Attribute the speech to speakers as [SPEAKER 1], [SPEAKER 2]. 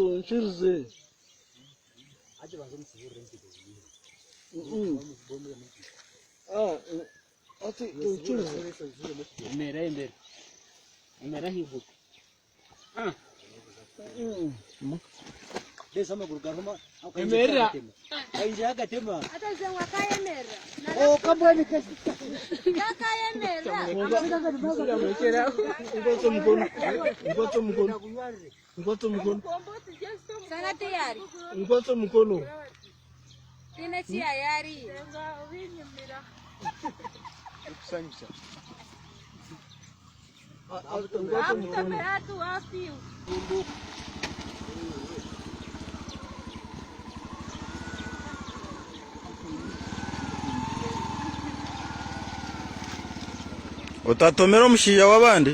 [SPEAKER 1] Nchirze. Ati nchirze.
[SPEAKER 2] Mera hivu. Desa magurgaruma.
[SPEAKER 1] Mera.
[SPEAKER 2] Ainja gatema.
[SPEAKER 3] Hata zengwa kaya mera.
[SPEAKER 2] Oh, kabani kasi.
[SPEAKER 3] Kaya mera.
[SPEAKER 1] Ngoto mkono.
[SPEAKER 3] Sana tayari.
[SPEAKER 1] Ngoto mkono.
[SPEAKER 3] Tina tayari.
[SPEAKER 1] Kusanyisha.
[SPEAKER 3] Hatu wapi?
[SPEAKER 4] Utatomera omushiya w'abandi